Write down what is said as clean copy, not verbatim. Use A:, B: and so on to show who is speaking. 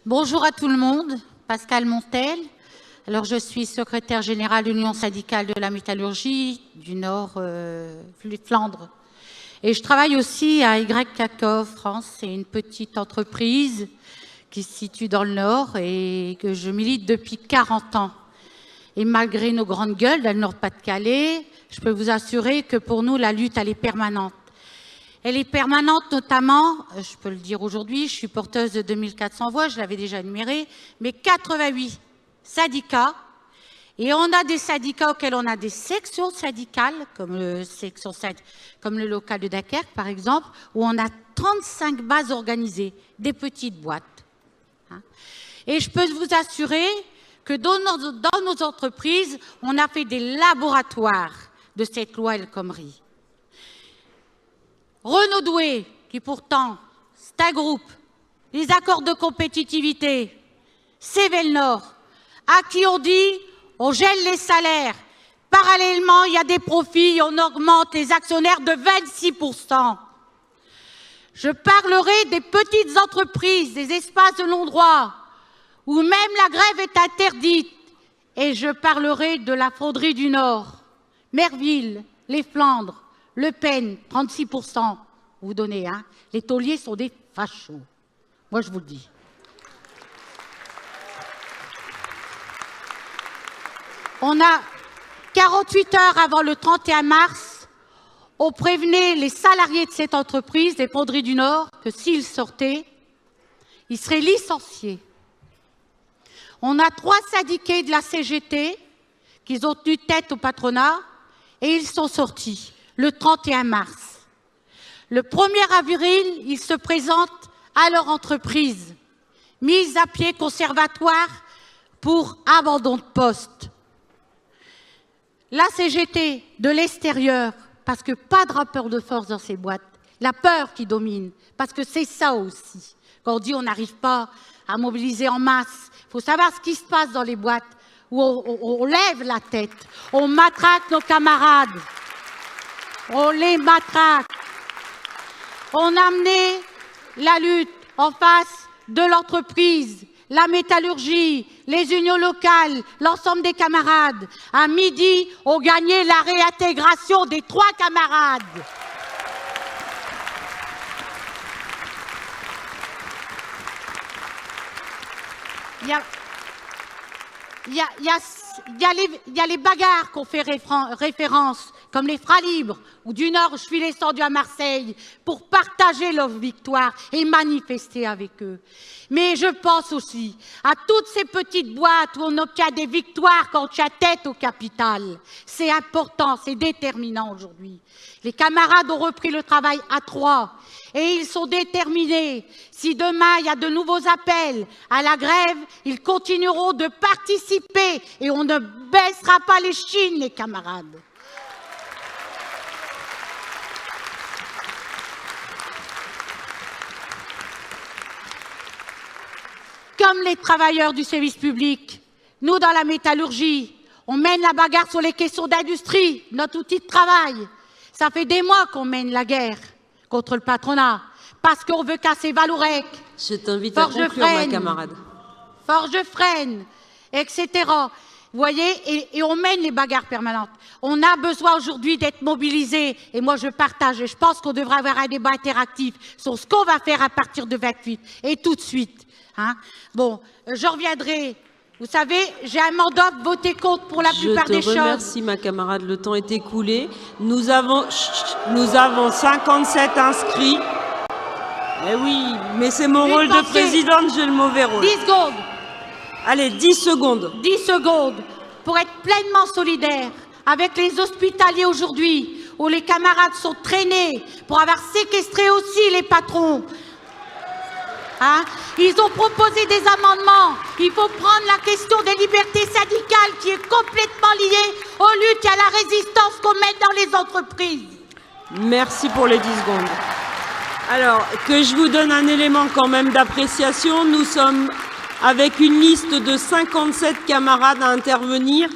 A: Bonjour à tout le monde, Pascal Montel. Alors, je suis secrétaire générale de l'Union syndicale de la métallurgie du Nord, Flandre. Et je travaille aussi à YCACO France. C'est une petite entreprise qui se situe dans le Nord et que je milite depuis 40 ans. Et malgré nos grandes gueules dans le Nord-Pas-de-Calais, je peux vous assurer que pour nous, la lutte, elle est permanente. Elle est permanente notamment, je peux le dire aujourd'hui, je suis porteuse de 2400 voix, je l'avais déjà énuméré, mais 88 syndicats. Et on a des syndicats auxquels on a des sections syndicales, comme le local de Dunkerque par exemple, où on a 35 bases organisées, des petites boîtes. Et je peux vous assurer que dans nos entreprises, on a fait des laboratoires de cette loi El Khomri. Renaud Doué, qui pourtant, c'est un groupe, les accords de compétitivité, Cévelnor, à qui on dit on gèle les salaires. Parallèlement, il y a des profits et on augmente les actionnaires de 26%. Je parlerai des petites entreprises, des espaces de non-droit, où même la grève est interdite. Et je parlerai de la fonderie du Nord, Merville, les Flandres, Le Pen, 36%. Vous donnez, hein. Les tauliers sont des fachos. Moi, je vous le dis. On a 48 heures avant le 31 mars, on prévenait les salariés de cette entreprise, des fonderies du Nord, que s'ils sortaient, ils seraient licenciés. On a 3 syndiqués de la CGT qui ont tenu tête au patronat et ils sont sortis le 31 mars. Le 1er avril, ils se présentent à leur entreprise, mise à pied conservatoire pour abandon de poste. La CGT de l'extérieur, parce que pas de rapport de force dans ces boîtes, la peur qui domine, parce que c'est ça aussi. Quand on dit on n'arrive pas à mobiliser en masse, il faut savoir ce qui se passe dans les boîtes où on lève la tête, on matraque nos camarades, on les matraque. On a amené la lutte en face de l'entreprise, la métallurgie, les unions locales, l'ensemble des camarades. À midi, on gagnait la réintégration des 3 camarades. Il y a les bagarres qu'on fait référence, comme les Fras libres, ou du Nord, je suis descendu à Marseille pour partager leur victoire et manifester avec eux. Mais je pense aussi à toutes ces petites boîtes où on obtient des victoires quand on tient tête au capital. C'est important, c'est déterminant aujourd'hui. Les camarades ont repris le travail à 3 et ils sont déterminés. Si demain il y a de nouveaux appels à la grève, ils continueront de participer et on ne baissera pas les chines, les camarades. Comme les travailleurs du service public, nous, dans la métallurgie, on mène la bagarre sur les questions d'industrie, notre outil de travail. Ça fait des mois qu'on mène la guerre contre le patronat, parce qu'on veut casser Vallourec,
B: je t'invite à conclure, ma camarade.
A: Forgefrenne, etc. Vous voyez, et on mène les bagarres permanentes. On a besoin aujourd'hui d'être mobilisés, et moi je partage, et je pense qu'on devrait avoir un débat interactif sur ce qu'on va faire à partir de 28, et tout de suite. Hein. Bon, je reviendrai. Vous savez, j'ai un mandat de voter contre pour la plupart des choses.
B: Je te remercie, ma camarade. Le temps est écoulé. Nous avons 57 inscrits. Eh oui, mais c'est mon rôle de présidente, j'ai le mauvais rôle.
A: 10 secondes.
B: Allez, 10 secondes.
A: 10 secondes pour être pleinement solidaire avec les hospitaliers aujourd'hui, où les camarades sont traînés pour avoir séquestré aussi les patrons. Hein? Ils ont proposé des amendements. Il faut prendre la question des libertés syndicales qui est complètement liée aux luttes et à la résistance qu'on mène dans les entreprises.
B: Merci pour les 10 secondes. Alors, que je vous donne un élément quand même d'appréciation. Nous sommes avec une liste de 57 camarades à intervenir.